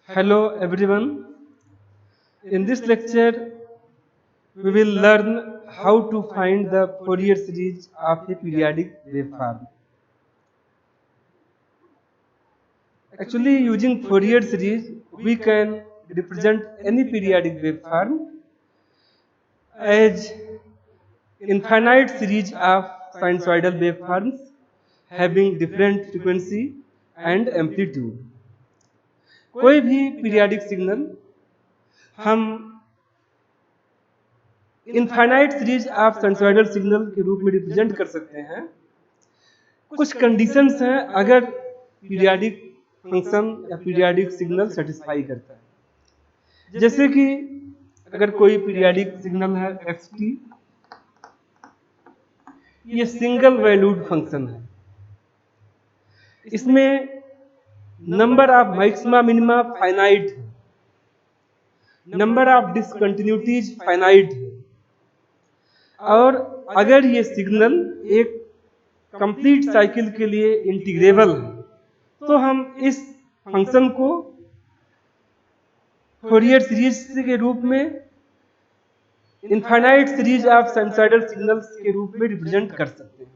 Hello everyone. In this lecture, we will learn how to find the Fourier series of a periodic waveform. Actually, using Fourier series, we can represent any periodic waveform as infinite series of sinusoidal waveforms having different frequency and amplitude. कोई भी periodic signal हम infinite series of sinusoidal signal के रूप में represent कर सकते हैं। कुछ कंडीशंस हैं अगर पीरियाडिक फंक्शन या पीरियाडिक सिग्नल सेटिस्फाई करता है। जैसे कि अगर कोई पीरियाडिक सिग्नल है एक्स टी, ये सिंगल वैल्यूड फंक्शन है। इसमें number of maxima minima finite है, नंबर ऑफ डिसकंटिन्यूटीज फाइनाइट है, और अगर ये सिग्नल एक कंप्लीट साइकिल के लिए इंटीग्रेबल है तो हम इस फंक्शन को फोरियर सीरीज के रूप में infinite series of sinusoidal signals के रूप में रिप्रेजेंट कर सकते हैं।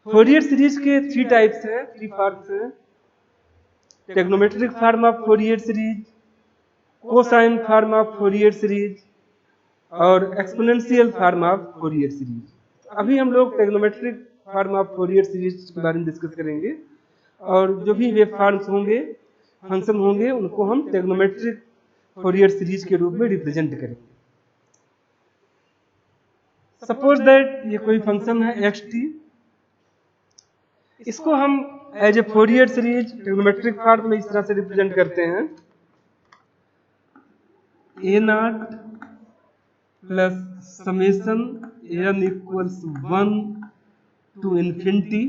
फोरियर सीरीज के थ्री टाइप्स हैं, थ्री फॉर्म्स हैं। Trigonometric form of Fourier series, cosine form of Fourier series और exponential form of Fourier series. अभी हम लोग trigonometric form of Fourier series के बारे में डिस्कस करेंगे और जो भी वेव फॉर्म्स होंगे, फंक्शन होंगे, उनको हम ट्रिग्नोमेट्रिक फोरियर सीरीज के रूप में रिप्रेजेंट करेंगे। सपोज दैट ये कोई फंक्शन है एक्स टी, इसको हम as a Fourier series trigonometric form में इस तरह से रिप्रेजेंट करते हैं। A naught plus summation n equals 1 to infinity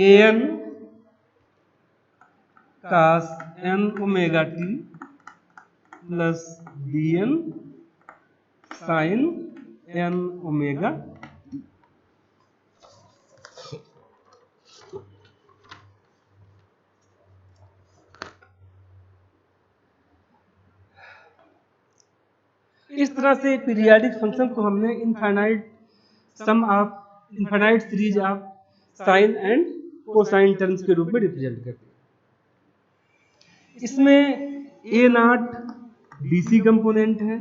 n cos n omega t plus b n sine n omega. इस तरह से पीरियाडिक फंक्शन को हमने infinite sum of infinite series of sine and cosine terms के रूप में represent करते हैं। इसमें ए नॉट डीसी कंपोनेंट है,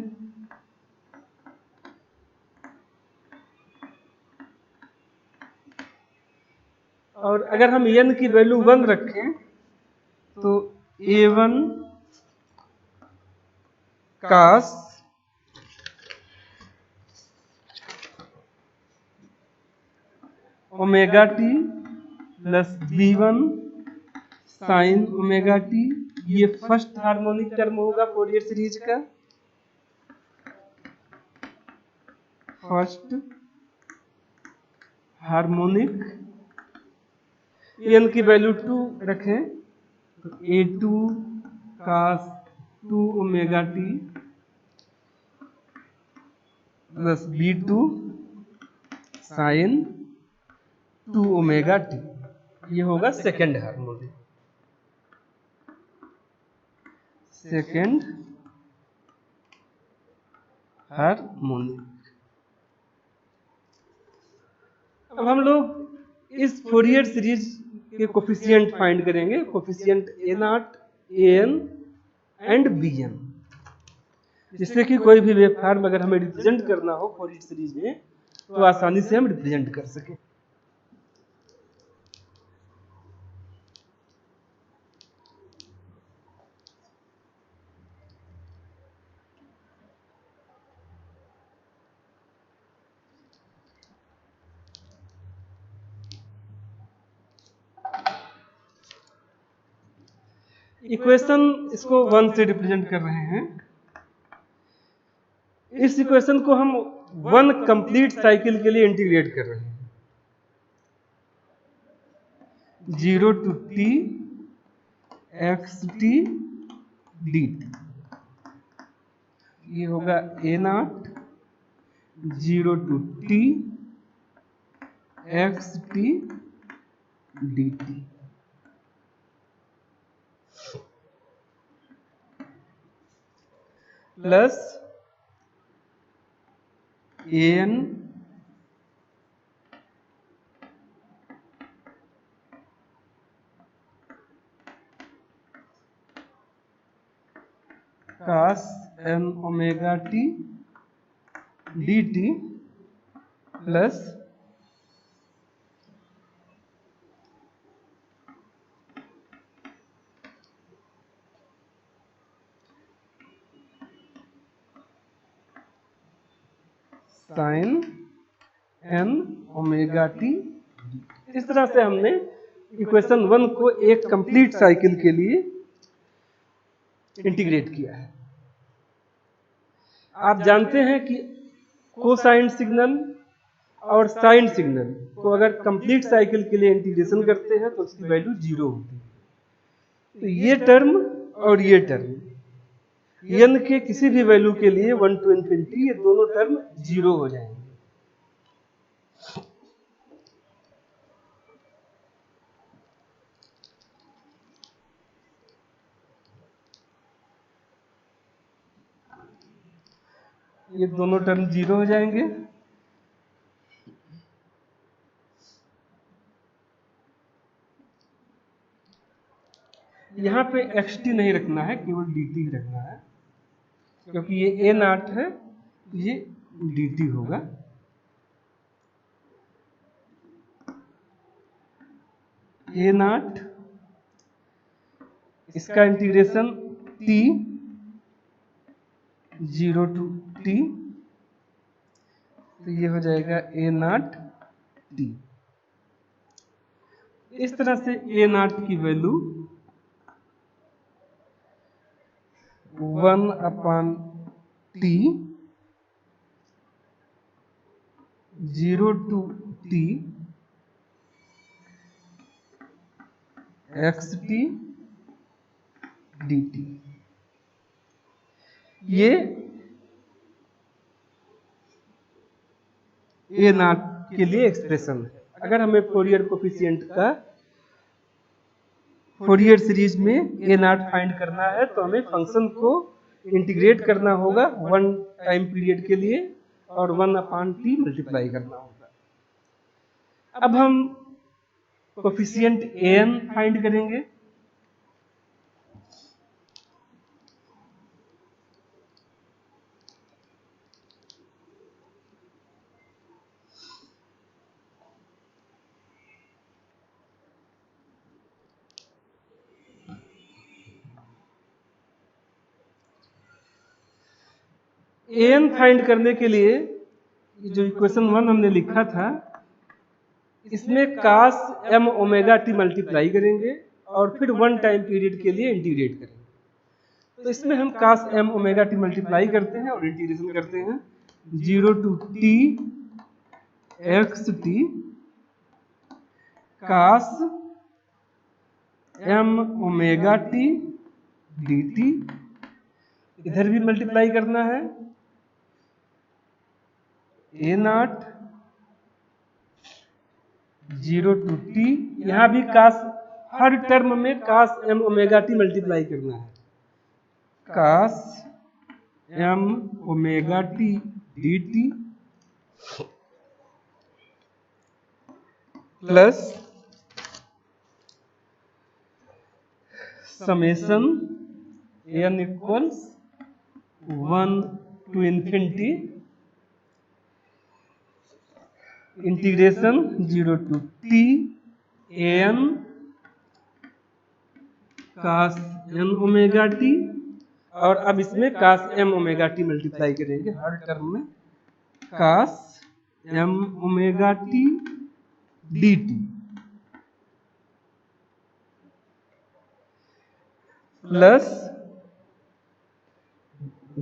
और अगर हम n की वैल्यू 1 रखें तो a1 cos omega t plus b1 sine omega t, ये फर्स्ट हार्मोनिक टर्म होगा फोरियर सीरीज का। फर्स्ट हार्मोनिक, n की वैल्यू 2 रखें तो a2 cos 2 omega t plus b2 sine 2 omega t, ये होगा सेकेंड हार्मोनिक। Second harmonic. अब हम लोग इस फोरियर सीरीज के कोफिशिएंट फाइंड करेंगे। Coefficient a naught, a n and b n, जिससे कि कोई भी वेव फॉर्म अगर हमें रिप्रेजेंट करना हो फोरियर सीरीज में तो आसानी से हम रिप्रेजेंट कर सकें। इक्वेशन इसको 1 से रिप्रेजेंट कर रहे हैं। इस इक्वेशन को हम 1 कंप्लीट साइकिल के लिए इंटीग्रेट कर रहे हैं। 0 to t x t d t, ये होगा a naught 0 to t x t d t. Plus an cos m omega t dt plus sine n omega t। इस तरह से हमने इक्वेशन 1 को एक कंप्लीट साइकिल के लिए इंटीग्रेट किया है। आप जानते हैं कि कोसाइन सिग्नल और साइन सिग्नल को अगर कंप्लीट साइकिल के लिए इंटीग्रेशन करते हैं तो उसकी वैल्यू 0 होती है। तो ये टर्म और ये टर्म n के किसी भी वैल्यू के लिए 1 to infinity ये दोनों टर्म 0 हो जाएंगे। ये दोनों टर्म 0 हो जाएंगे। यहाँ पे xt नहीं रखना है, केवल dt ही रखना है, क्योंकि ये a0 है, ये dt होगा। a0 इसका इंटीग्रेशन t 0 to t, तो ये हो जाएगा a0 t। इस तरह से a0 की value 1 upon t 0 to t xt dt। ये a0 के लिए एक्सप्रेशन है। अगर हमें फोरियर कोफिशिएंट का फोरियर सीरीज में a0 फाइंड करना है तो हमें फंक्शन को इंटीग्रेट करना होगा 1 टाइम पीरियड के लिए और 1 अपॉन t मल्टीप्लाई करना होगा। अब हम कोफिशिएंट an फाइंड करेंगे। an फाइंड करने के लिए जो इक्वेशन 1 हमने लिखा था इसमें cos m omega t multiply करेंगे और फिर 1 टाइम पीरियड के लिए इंटीग्रेट करेंगे। तो इसमें हम cos m omega t multiply करते हैं और इंटीग्रेशन करते हैं 0 to t xt cos m omega t dt। इधर भी मल्टीप्लाई करना है a0 0 to t, यहां भी cos, हर टर्म में cos m omega t multiply करना है। cos m omega t dt plus summation n equals 1 to infinity integration 0 to t an cos n omega t, और अब इसमें cos m omega t multiply करेंगे हर term में cos m omega t dt plus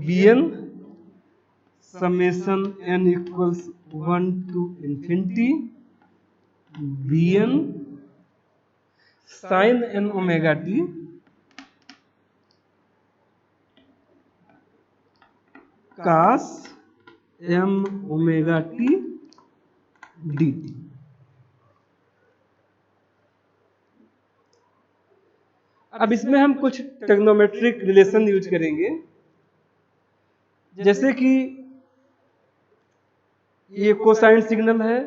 bn summation n equals 1 to infinity bn sin n omega t cos m omega t dt। अब इसमें हम कुछ trigonometric relation use करेंगे। जैसे कि ये कोसाइन सिग्नल है,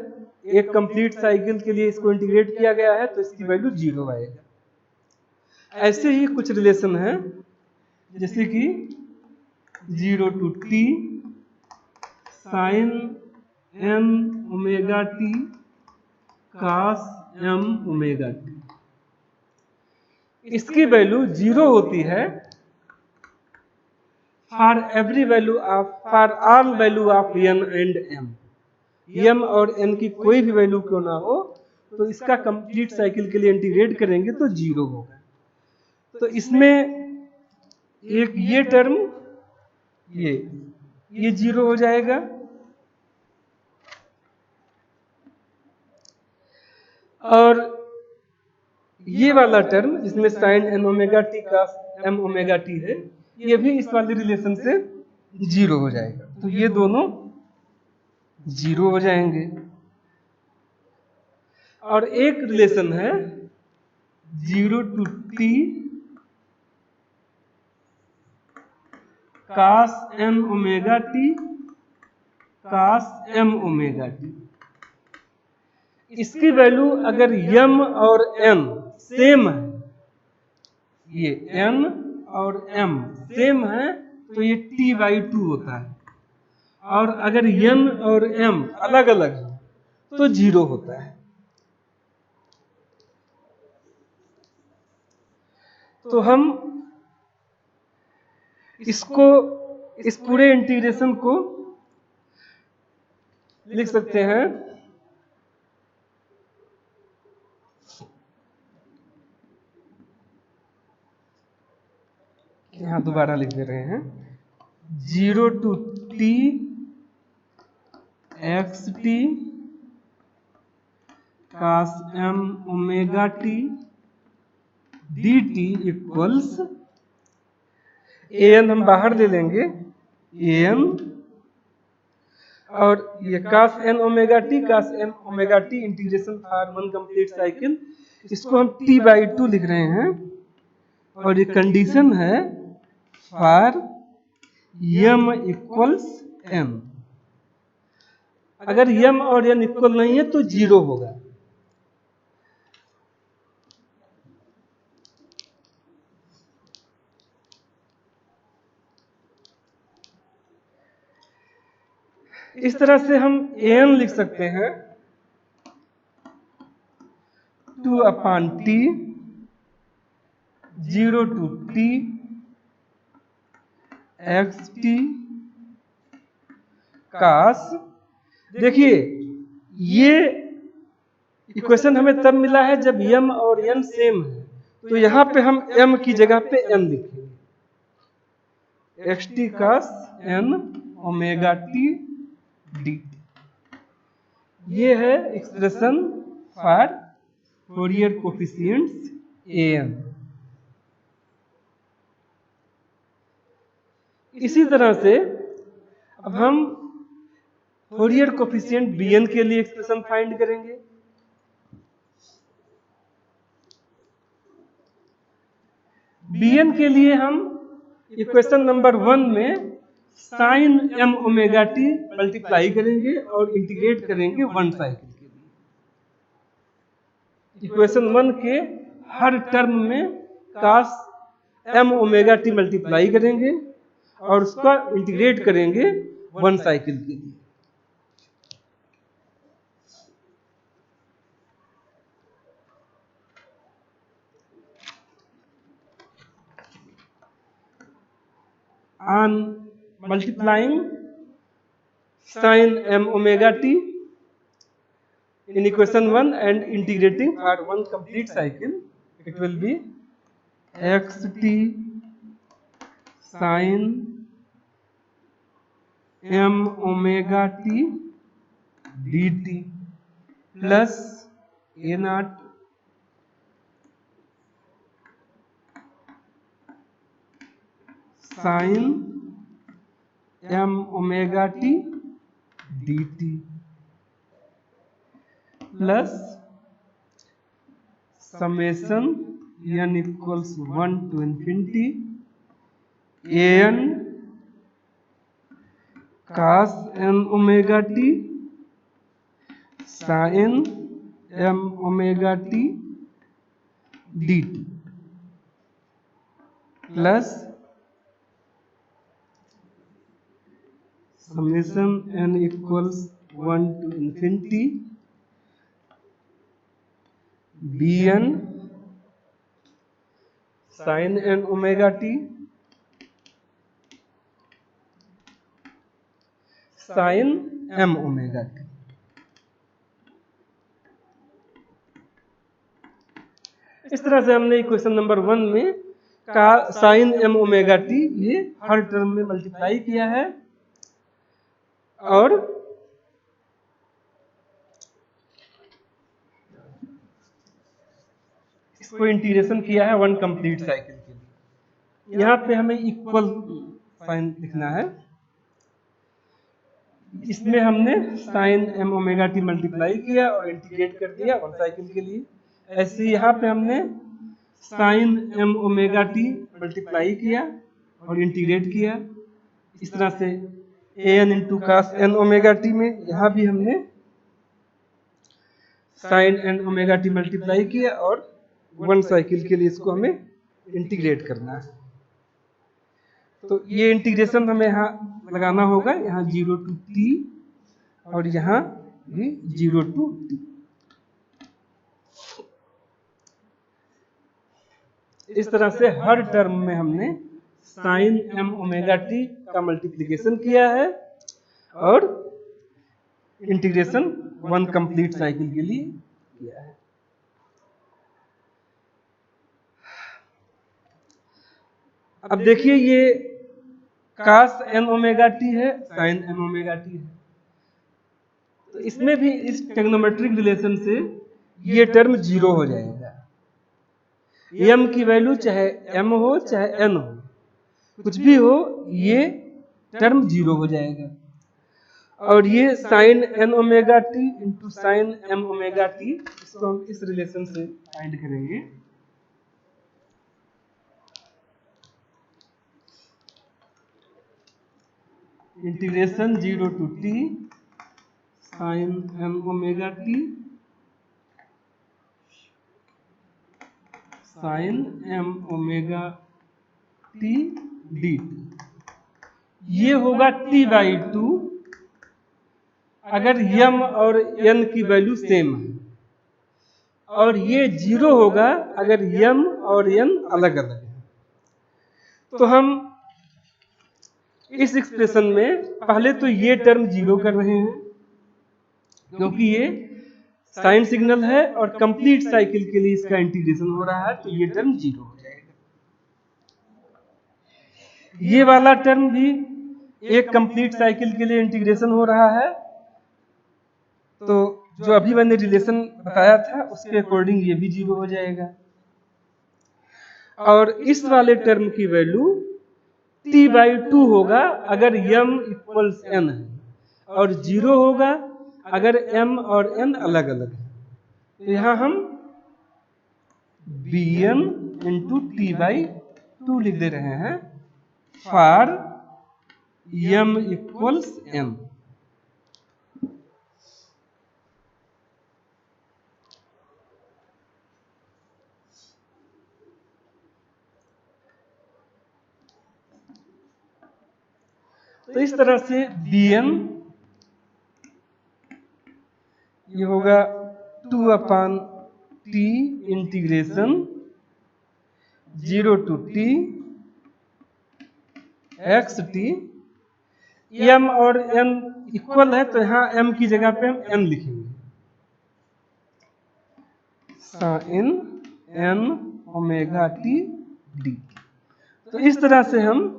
एक कंप्लीट साइकिल के लिए इसको इंटीग्रेट किया गया है तो इसकी वैल्यू 0 आएगा। ऐसे ही कुछ रिलेशन है, जैसे कि 0 to t sin n omega t cos m omega t, इसकी वैल्यू 0 होती है for every value of for all value of n and m। m और n की कोई भी वैल्यू क्यों ना हो तो इसका कंप्लीट साइकिल के लिए इंटीग्रेट करेंगे तो 0 होगा। तो इसमें एक ये टर्म ये 0 हो जाएगा, और ये वाला टर्म जिसमें साइन n ओमेगा टी का m ओमेगा टी है, ये भी इस वाले रिलेशन से 0 हो जाएगा। तो ये दोनों 0 हो जाएंगे। और एक रिलेशन है 0 to t cos n omega t cos m omega t, इसकी वैल्यू अगर m और n सेम है, ये n और m सेम है तो ये t/2 होता है, और अगर n और m अलग अलग है तो 0 होता है। तो हम इसको इस पूरे इंटीग्रेशन को लिख सकते हैं यहां दोबारा लिख दे रहे हैं 0 to t xt cos m omega t dt equals an हम बाहर ले लेंगे an, और ये cos n omega t cos m omega t integration for one complete cycle, इसको हम t/2 लिख रहे हैं, और ये कंडीशन है फॉर m इक्वल्स n। अगर m और n इक्वल नहीं है तो 0 होगा। इस तरह से हम an लिख सकते हैं 2/t 0 to t xt cos, देखिए ये इक्वेशन हमें तब मिला है जब m और n सेम है, तो यहां पे हम m की जगह पे n लिखेंगे, xt cos n omega t dt। ये है expression for Fourier coefficients an। इसी तरह से अब हम फोरियर कोफिशिएंट bn के लिए एक्सप्रेशन फाइंड करेंगे। bn के लिए हम इक्वेशन नंबर 1 में sine m omega t multiply करेंगे और इंटीग्रेट करेंगे वन साइकिल के लिए। इक्वेशन 1 के हर टर्म में cos m omega t multiply करेंगे और उसका इंटीग्रेट करेंगे वन साइकिल के लिए। On multiplying sin m omega t in equation 1 and integrating for one complete cycle, it will be xt sin m omega t dt plus a naught sin m omega t dt plus summation n equals 1 to infinity an cos n omega T sin m omega T dt plus summation n equals 1 to infinity bn sin n omega T sin m omega T. इस तरह से हमने equation number 1 में का sign m omega t ये हर term में multiply किया है और इसको इंटीग्रेशन किया है 1 कंप्लीट साइकिल के लिए। यहाँ पे हमें इक्वल साइन लिखना है। इसमें हमने sine m omega t multiply किया और इंटीग्रेट कर दिया 1 साइकिल के लिए। ऐसे यहाँ पे हमने sine m omega t multiply किया और इंटीग्रेट किया। इस तरह से an into cos n omega t में यहाँ भी हमने sine n omega t multiply किया और 1 साइकिल के लिए इसको हमें इंटीग्रेट करना है। तो ये इंटीग्रेशन हमें यहाँ लगाना होगा, यहाँ 0 to t और यहाँ भी 0 to t। इस तरह से हर टर्म में हमने साइन एम ओमेगा टी का मल्टीप्लिकेशन किया है और इंटीग्रेशन 1 कंप्लीट साइकिल के लिए किया है। अब देखिए ये कास एन ओमेगा टी है, साइन एन ओमेगा टी है, तो इसमें भी इस ट्रिग्नोमेट्रिक रिलेशन से ये टर्म 0 हो जाएगा। m की वैल्यू चाहे m हो चाहे n हो, कुछ भी हो, ये टर्म 0 हो जाएगा। और ये sine n omega t into sine m omega t, इसको हम इस रिलेशन से फाइंड करेंगे। Integration 0 to t sine m omega t sine m omega t d, ये होगा t/2 अगर m और n की वैल्यू सेम है, और ये 0 होगा अगर m और n अलग अलग है। तो हम इस एक्सप्रेशन में पहले तो ये टर्म 0 कर रहे हैं क्योंकि ये साइन सिग्नल है और कंप्लीट साइकिल के लिए इसका इंटीग्रेशन हो रहा है, तो ये टर्म 0 हो जाएगा। ये वाला टर्म भी एक कंप्लीट साइकिल के लिए इंटीग्रेशन हो रहा है, तो जो अभी मैंने रिलेशन बताया था उसके अकॉर्डिंग ये भी 0 हो जाएगा। और इस वाले टर्म की वैल्यू t/2 होगा अगर m इक्वल्स n है, और 0 होगा अगर m और n अलग अलग है। तो यहाँ हम bn इंटू t/2 लिख दे रहे हैं फॉर m इक्वल्स n। तो इस तरह से bn ये होगा 2/t integration 0 to t xt। m और n इक्वल है तो यहाँ m की जगह पे हम n लिखेंगे, sine n omega t d. तो इस तरह से हम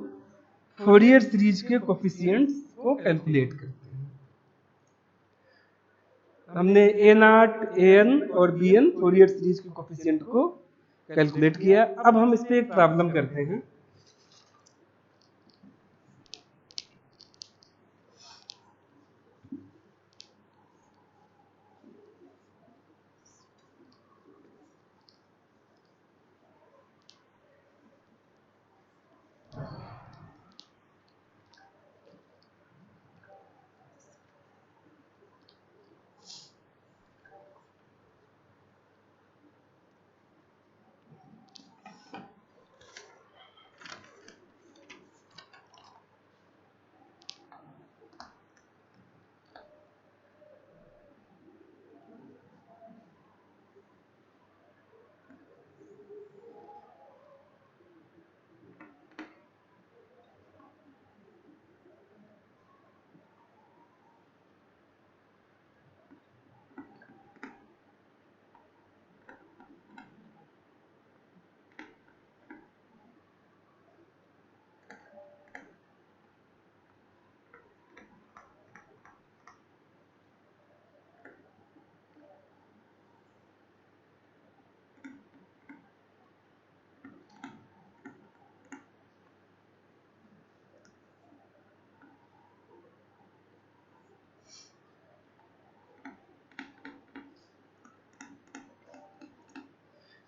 फोरियर सीरीज के कोफिशिएंट्स को कैलकुलेट करते हैं। हमने a0, an और bn फोरियर सीरीज के कोफिशिएंट को कैलकुलेट किया। अब हम इस पे एक प्रॉब्लम करते हैं।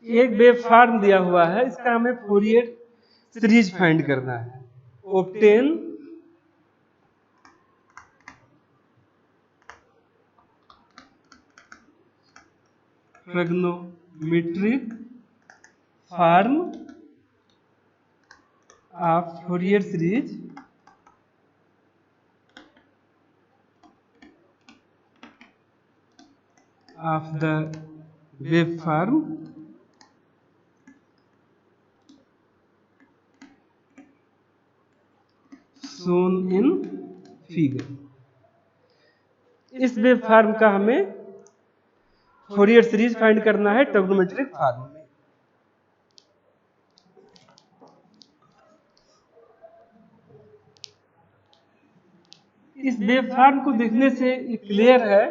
एक वेव फॉर्म दिया हुआ है, इसका हमें फोरियर सीरीज फाइंड करना है। Obtain trigonometric form of Fourier series of the wave form shown in figure। इस वेव फॉर्म का हमें फोरियर सीरीज फाइंड करना है ट्रिग्नोमेट्रिक फॉर्म में। इस वेव फॉर्म को देखने से ये क्लियर है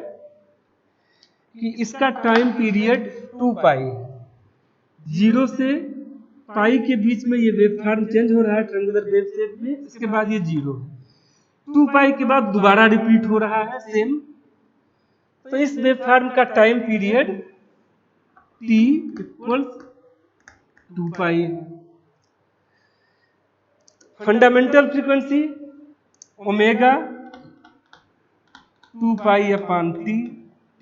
कि इसका टाइम पीरियड 2 पाई है। 0 से पाई के बीच में ये वेव फॉर्म चेंज हो रहा है ट्रायंगुलर वेव शेप में, इसके बाद ये 0 है। 2 पाई के बाद दोबारा रिपीट हो रहा है सेम। तो इस वेव फॉर्म का time period t equals 2 pi है। Fundamental frequency omega 2 pi upon T,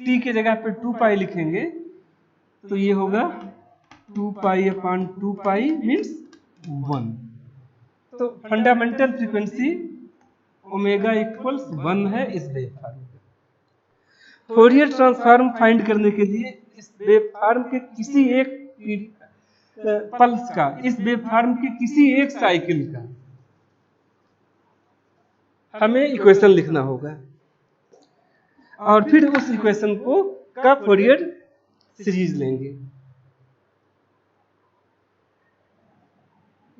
T के जगह पे 2 पाई लिखेंगे तो ये होगा 2 पाई अपॉन 2 पाई मीन्स 1। तो फंडामेंटल फ्रीक्वेंसी ओमेगा इक्वल्स 1 है इस वेव फॉर्म का। फोरियर ट्रांसफॉर्म फाइंड करने के लिए इस वेव फॉर्म के किसी एक पल्स का, इस वेव फॉर्म के किसी एक साइकिल का हमें इक्वेशन लिखना होगा और फिर उस इक्वेशन को का फोरियर सीरीज लेंगे।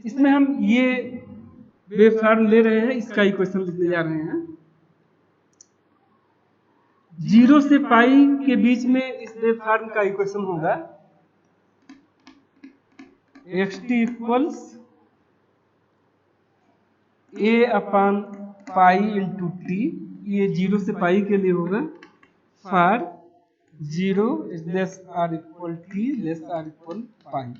इसमें हम ये वेव फॉर्म ले रहे हैं, इसका इक्वेशन लिखने जा रहे हैं। 0 से पाई के बीच में इस वेव फॉर्म का इक्वेशन होगा xt equals a upon pi into t, ये 0 से पाई के लिए होगा for 0 less or equal t less or equal pi,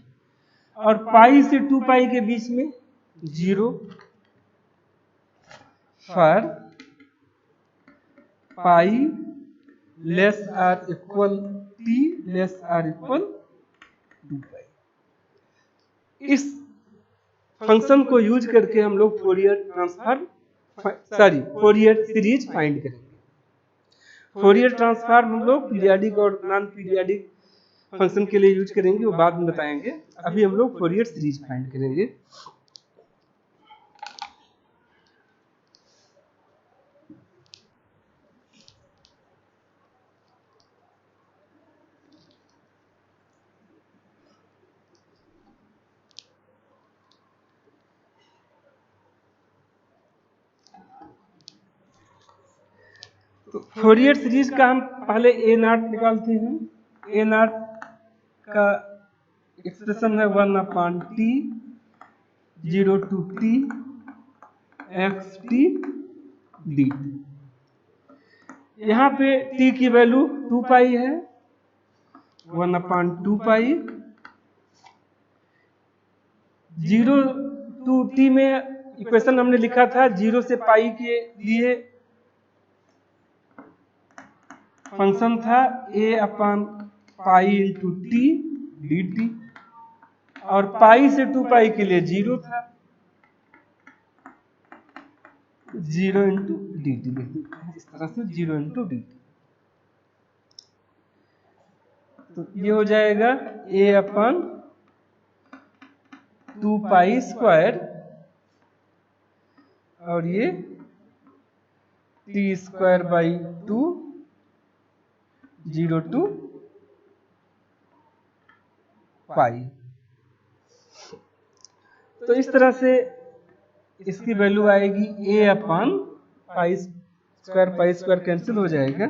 और पाई से 2 पाई के बीच में 0 for pi less or equal t less or equal 2 pi. इस फंक्शन को यूज करके हम लोग फोरियर सीरीज फाइंड करेंगे। फोरियर ट्रांसफॉर्म हम लोग पीरियाडिक और नॉन पीरियाडिक फंक्शन के लिए यूज करेंगे, वो बाद में बताएंगे। अभी हम लोग फोरियर सीरीज फाइंड करेंगे। तो फोरियर सीरीज का हम पहले ए नॉट निकालते हैं। ए नॉट का एक्सप्रेशन है 1 upon t 0 to t x t d. यहाँ पे टी की वैल्यू 2 पाई है, 1 अपॉन 2 पाई। 0 टू टी में इक्वेशन हमने लिखा था 0 से पाई के लिए फंक्शन था a upon pi into T d T, और पाई से 2 पाई के लिए 0 था 0 इंटू डी टी। इस तरह से 0 इंटू डी टी, तो ये हो जाएगा a अपॉन 2 पाई स्क्वायर, और ये टी स्क्वायर बाई 2 0 टू पाई। तो इस तरह से इसकी वैल्यू आएगी a upon pi square cancel हो जाएगा,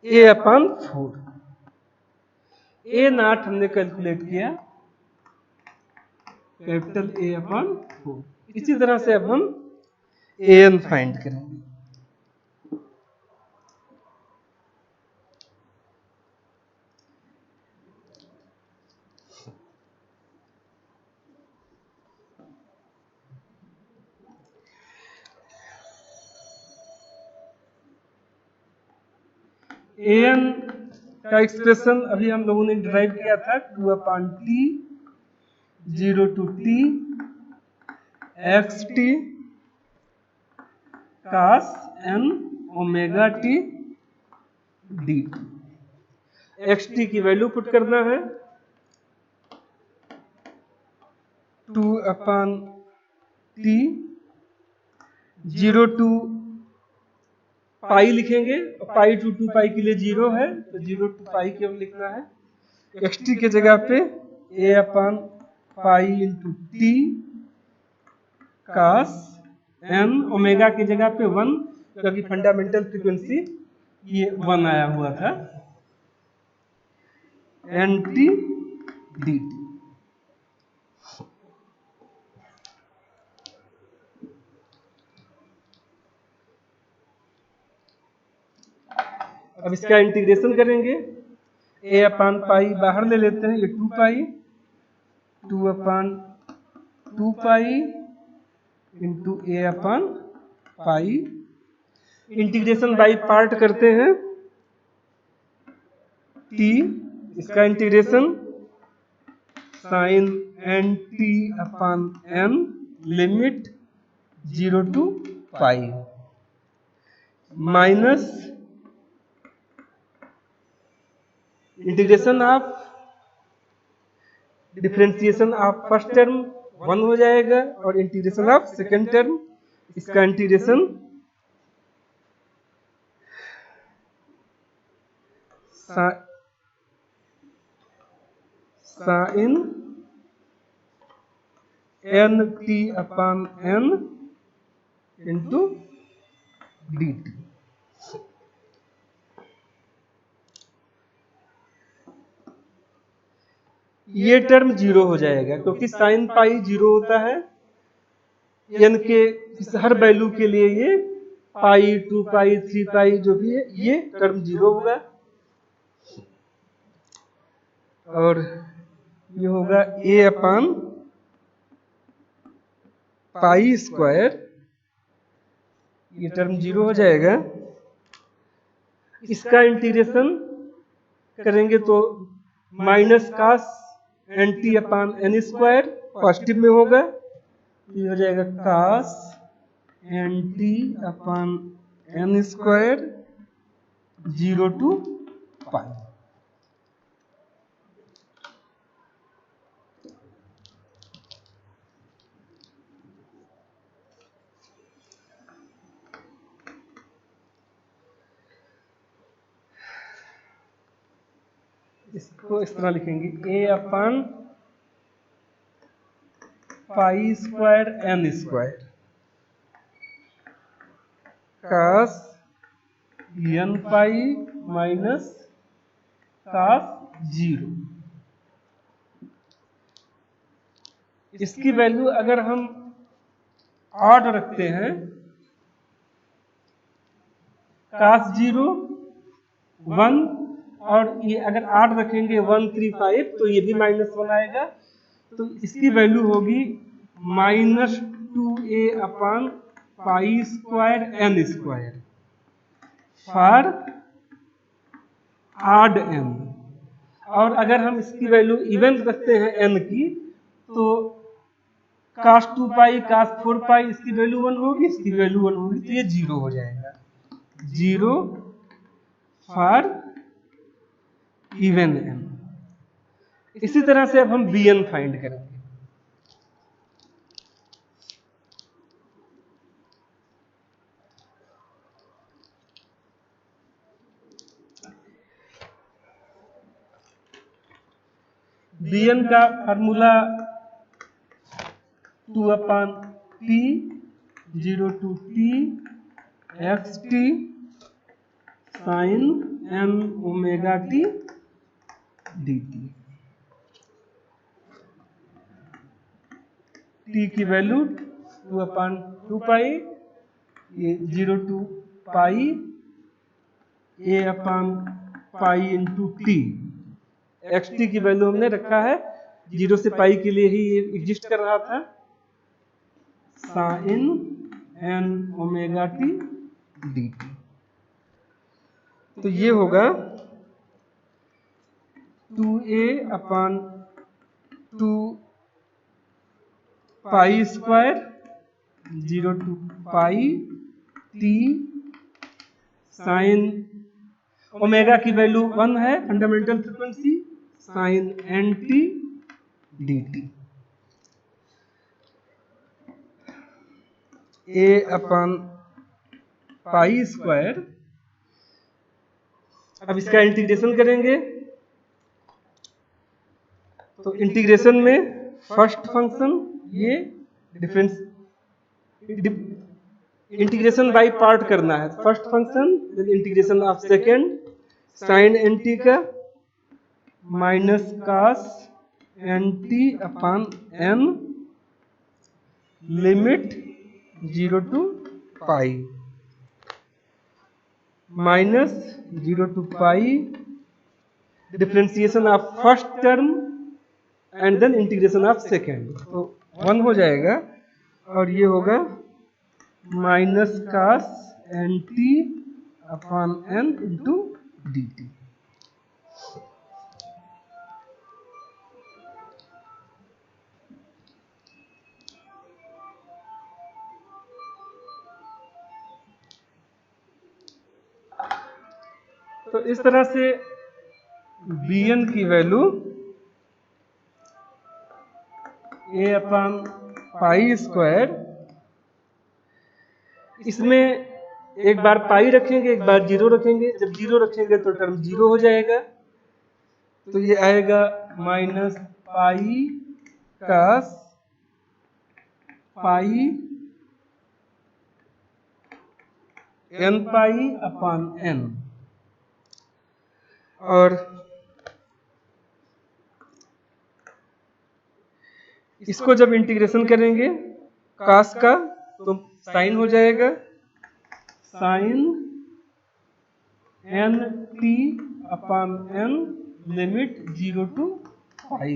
a अपॉन 4। a नॉट हमने कैलकुलेट किया कैपिटल A अपॉन 4। इसी तरह से अब हम an फाइंड करेंगे। an का एक्सप्रेशन अभी हम लोगों ने डिराइव किया था 2/t 0 to t xt cos n omega t dt। xt की वैल्यू पुट करना है 2/t 0 to पाई लिखेंगे, पाई टू 2 पाई के लिए 0 है तो 0 to पाई केवल लिखना है। xt के जगह पे a/पाई into t cos n omega की जगह पे 1, क्योंकि फंडामेंटल फ्रीक्वेंसी ये 1 आया हुआ था, nt dt। अब इसका इंटीग्रेशन करेंगे, a/पाई बाहर ले लेते हैं, ये 2 पाई 2/2 पाई इंटू a/पाई। इंटीग्रेशन बाई पार्ट करते हैं, t इसका integration sine nt/n limit 0 to pi minus integration of differentiation of first term 1 हो जाएगा और इंटीग्रेशन ऑफ सेकेंड टर्म, इसका integration sine nt/n into dt। ये टर्म 0 हो जाएगा क्योंकि साइन पाई 0 होता है, n के हर वैल्यू के लिए ये पाई 2 पाई 3 पाई जो भी है ये टर्म 0 होगा और ये होगा a/पाई स्क्वायर, ये टर्म 0 हो जाएगा। इसका इंटीग्रेशन करेंगे तो minus cos nt/n square positive में होगा, ये हो जाएगा cos nt/n स्क्वायर 0 to पाई। इसको इस तरह लिखेंगे a/पाई square n square cos n pi minus cos 0। इसकी वैल्यू अगर हम ऑड रखते हैं cos 0 1 और ये अगर 8 रखेंगे 1 3 5 तो ये भी -1 आएगा, तो इसकी वैल्यू होगी -2a/पाई square n square for odd n। और अगर हम इसकी वैल्यू इवन रखते हैं n की तो cos 2 पाई cos 4 पाई इसकी वैल्यू 1 होगी, इसकी वैल्यू 1 होगी, तो ये 0 हो जाएगा, 0 फॉर इवन n। इसी तरह से अब हम bn फाइंड करेंगे। bn का formula 2/t 0 to t xt sin n omega t dt। t की वैल्यू 2/2 पाई, ये 0 to पाई a/पाई इंटू टी। xt की वैल्यू हमने रखा है 0 से पाई के लिए ही ये एग्जिस्ट कर रहा था, sine n omega t dt। तो ये होगा 2a/2 pi square 0 to pi t sine omega की वैल्यू 1 है, fundamental frequency, sine nt dt a/पाई स्क्वायर। अब इसका इंटीग्रेशन करेंगे तो इंटीग्रेशन में फर्स्ट फंक्शन ये डिफरेंस इंटीग्रेशन बाय पार्ट करना है। First function then integration of second sine nt का minus cos nt/n limit 0 to pi minus 0 to pi differentiation of first term and then integration of second, तो 1 हो जाएगा और ये होगा minus cos nt/n into dt। तो इस तरह से bn की वैल्यू a/पाई स्क्वायर, इसमें एक बार पाई रखेंगे एक बार 0 रखेंगे। जब 0 रखेंगे तो टर्म 0 हो जाएगा, तो ये आएगा माइनस पाई कास पाई n/n। और इसको जब इंटीग्रेशन करेंगे कास का तो साइन हो जाएगा साइन nt/n लिमिट 0 to पाई।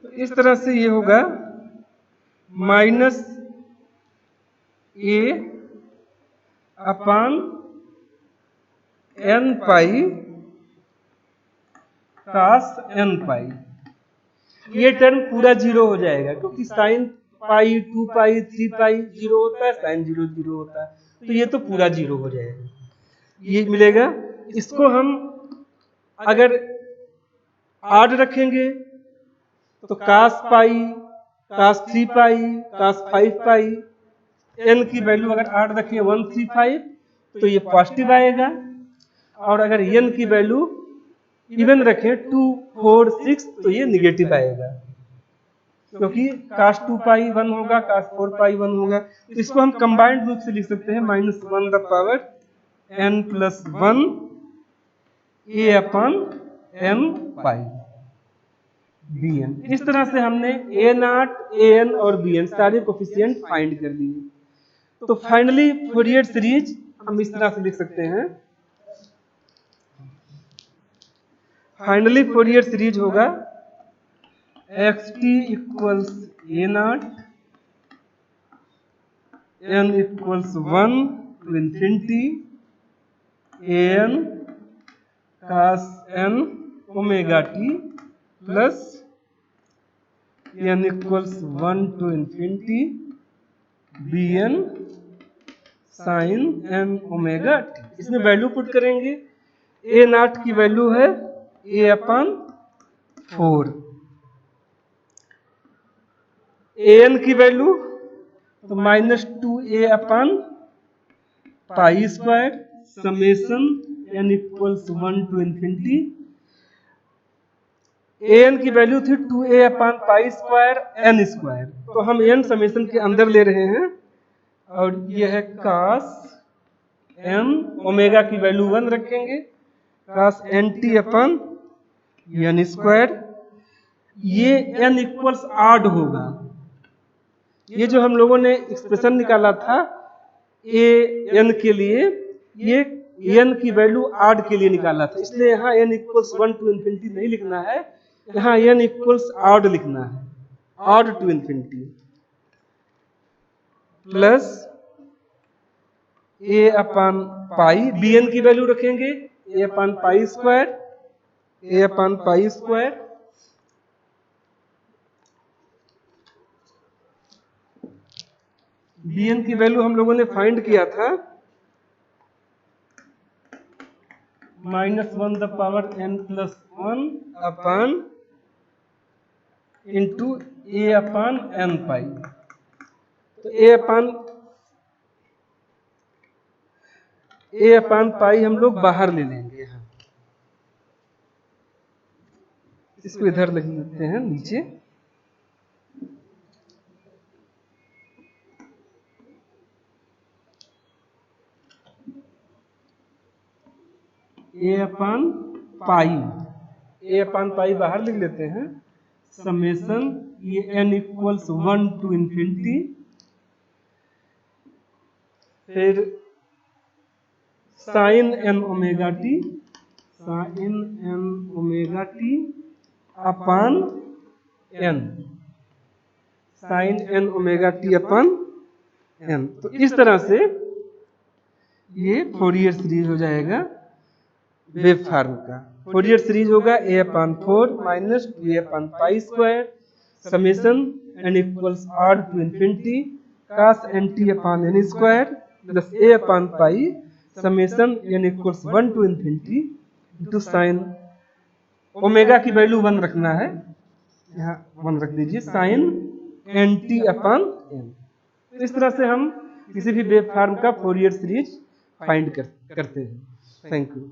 तो इस तरह से ये होगा माइनस a/n पाई कास n पाई। ये टर्म पूरा 0 हो जाएगा क्योंकि साइन पाई 2 पाई 3 पाई 0 होता है, साइन 0 0 होता है, तो ये तो पूरा 0 हो जाएगा, ये मिलेगा। इसको हम अगर 8 रखेंगे तो कास पाई कास 3 पाई कास 5 पाई n की वैल्यू अगर 8 रखें 135 तो ये पॉजिटिव आएगा, और अगर n की वैल्यू इवन रखें 2 4 6 तो ये निगेटिव आएगा, क्योंकि कास 2 पाई 1 होगा कास 4 पाई 1 होगा। तो इसको हम कंबाइंड रूप से लिख सकते हैं -1/n+1 a/n पाई bn। इस तरह से हमने a0 an और bn सारे कोफिशिएंट फाइंड कर लिए। तो फाइनली फूरियर सीरीज हम इस तरह से लिख सकते हैं, फाइनली फूरियर सीरीज होगा xt equals a0 n equals 1 to infinity an cos n omega t plus n equals 1 to infinity bn sine n omega t। इसमें वैल्यू पुट करेंगे, a0 की वैल्यू है a/4, an की value तो -2a/पाई square summation n equals 1 to infinity। an की value थी 2a/पाई स्क्वायर n स्क्वायर, तो हम n समेशन के अंदर ले रहे हैं, और यह है कास n ओमेगा की वैल्यू 1 रखेंगे कास nt/n स्क्वायर। ये n इक्वल्स ऑड होगा, ये जो हम लोगों ने एक्सप्रेशन निकाला था a n के लिए ये n की वैल्यू ऑड के लिए निकाला था, इसलिए यहाँ n इक्वल्स 1 to infinity नहीं लिखना है, यहाँ n इक्वल्स ऑड लिखना है, odd to infinity plus a upon pi, bn की वैल्यू रखेंगे a upon pi square, a upon pi square bn की वैल्यू हम लोगों ने फाइंड किया था -1 the power n plus 1 upon into a upon n pi. तो a अपान पाई हम लोग बाहर ले लेंगे, यहाँ इसको इधर लिख लेते हैं नीचे, a अपान पाई बाहर लिख लेते हैं, समेसन ये n इक्वल्स 1 टू इन्फिनिटी, फिर sine n omega t upon n, sine n omega t upon n। तो इस तरह से ये फोरियर सीरीज हो जाएगा वेव फॉर्म का। फोरियर सीरीज होगा a upon 4 minus 2a upon pi square summation n equals odd to infinity cos nt upon n square plus a upon pi summation n equals 1 to infinity into sine omega की value 1 रखना है, यहाँ 1 रख दीजिए, sign nt upon n। इस तरह से हम किसी भी वेव फॉर्म का फोरियर सीरीज फाइंड करते हैं। Thank you.